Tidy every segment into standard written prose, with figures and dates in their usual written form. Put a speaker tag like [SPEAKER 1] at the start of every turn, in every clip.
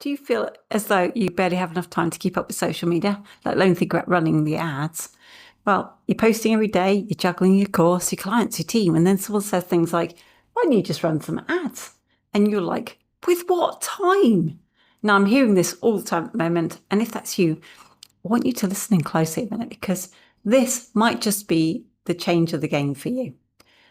[SPEAKER 1] Do you feel as though you barely have enough time to keep up with social media, let alone think about running the ads? Well, you're posting every day, you're juggling your course, your clients, your team, and then someone says things like, why don't you just run some ads? And you're like, with what time? Now, I'm hearing this all the time at the moment, and if that's you, I want you to listen in closely a minute, because this might just be the change of the game for you.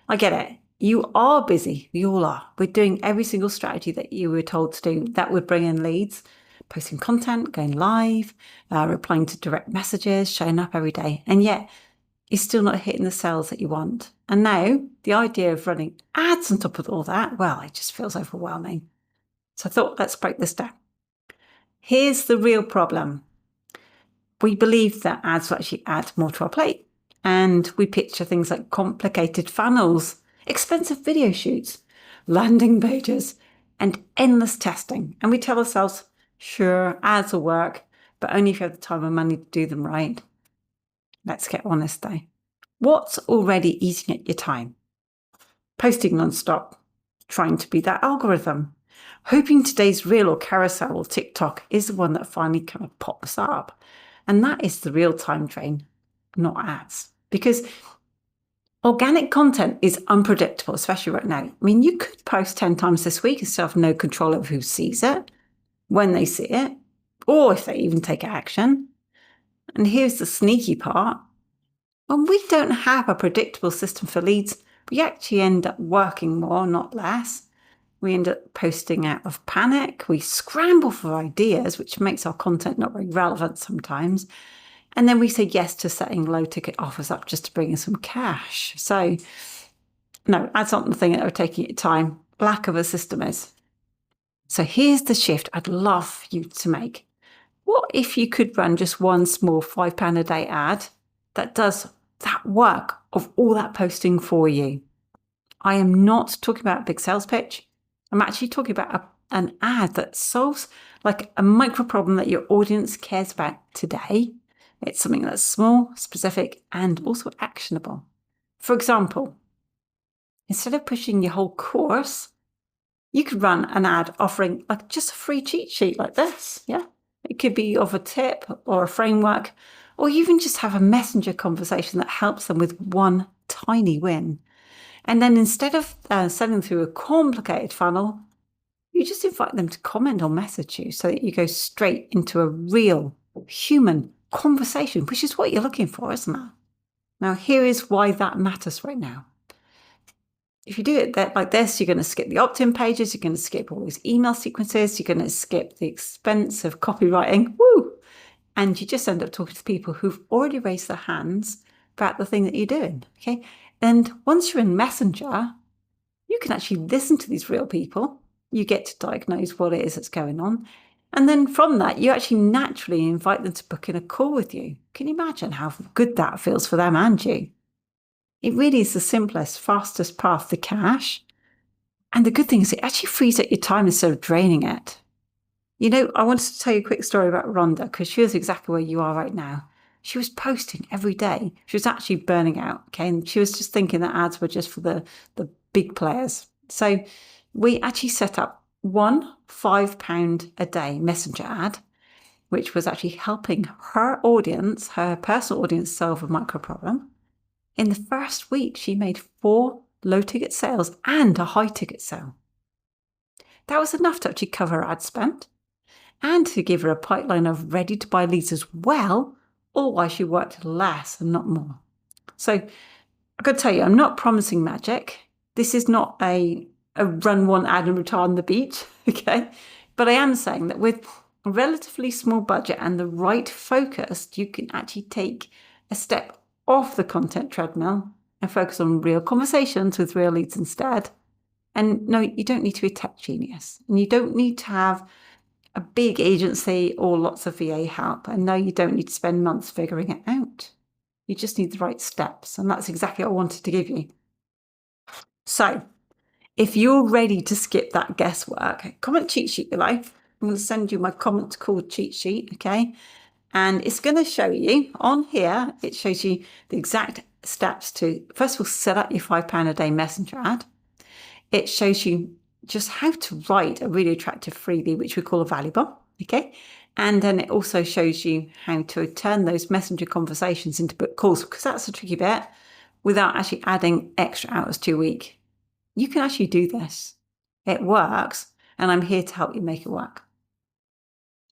[SPEAKER 1] I get it. You are busy. We all are. We're doing every single strategy that you were told to do that would bring in leads, posting content, going live, replying to direct messages, showing up every day. And yet you're still not hitting the sales that you want. And now the idea of running ads on top of all that, well, it just feels overwhelming. So I thought, let's break this down. Here's the real problem. We believe that ads will actually add more to our plate. And we picture things like complicated funnels, expensive video shoots, landing pages, and endless testing. And we tell ourselves, sure, ads will work, but only if you have the time and money to do them right. Let's get honest though. What's already eating at your time? Posting non-stop, trying to be that algorithm, hoping today's reel or carousel or TikTok is the one that finally kind of pops up. And that is the real time drain, not ads. Because organic content is unpredictable, especially right now. I mean, you could post 10 times this week and still have no control over who sees it, when they see it, or if they even take action. And here's the sneaky part. When we don't have a predictable system for leads, we actually end up working more, not less. We end up posting out of panic. We scramble for ideas, which makes our content not very relevant sometimes. And then we say yes to setting low ticket offers up just to bring in some cash. So no, that's not the thing that are taking your time. Lack of a system is. So here's the shift I'd love you to make. What if you could run just one small £5 a day ad that does that work of all that posting for you? I am not talking about a big sales pitch. I'm actually talking about an ad that solves like a micro problem that your audience cares about today. It's something that's small, specific, and also actionable. For example, instead of pushing your whole course, you could run an ad offering like just a free cheat sheet like this. Yeah, it could be of a tip or a framework, or even just have a messenger conversation that helps them with one tiny win. And then instead of sending through a complicated funnel, you just invite them to comment or message you so that you go straight into a real human conversation, which is what you're looking for, isn't it? Now, here is why that matters right now. If you do it like this, you're going to skip the opt-in pages, you're going to skip all these email sequences, you're going to skip the expense of copywriting, and you just end up talking to people who've already raised their hands about the thing that you're doing, okay? And once you're in Messenger, you can actually listen to these real people. You get to diagnose what it is that's going on. And then from that, you actually naturally invite them to book in a call with you. Can you imagine how good that feels for them and you? It really is the simplest, fastest path to cash. And the good thing is it actually frees up your time instead of draining it. You know, I wanted to tell you a quick story about Rhonda, because she was exactly where you are right now. She was posting every day. She was actually burning out, okay? And she was just thinking that ads were just for the big players. So we actually set up one £5 a day messenger ad, which was actually helping her audience, her personal audience, solve a micro problem. In the first week, she made 4 low-ticket sales and a high-ticket sale. That was enough to actually cover her ad spend and to give her a pipeline of ready-to-buy leads as well, all while she worked less and not more. So I've got to tell you, I'm not promising magic. This is not a run one ad and retire on the beach, okay? But I am saying that with a relatively small budget and the right focus, you can actually take a step off the content treadmill and focus on real conversations with real leads instead. And no, you don't need to be a tech genius. And you don't need to have a big agency or lots of VA help. And no, you don't need to spend months figuring it out. You just need the right steps. And that's exactly what I wanted to give you. So if you're ready to skip that guesswork, comment cheat sheet below. I'm going to send you my comment called cheat sheet, okay? And it's going to show you on here, it shows you the exact steps to, first of all, set up your £5 a day messenger ad. It shows you just how to write a really attractive freebie, which we call a valuable. Okay. And then it also shows you how to turn those messenger conversations into book calls, because that's the tricky bit, without actually adding extra hours to your week. You can actually do this. It works, and I'm here to help you make it work.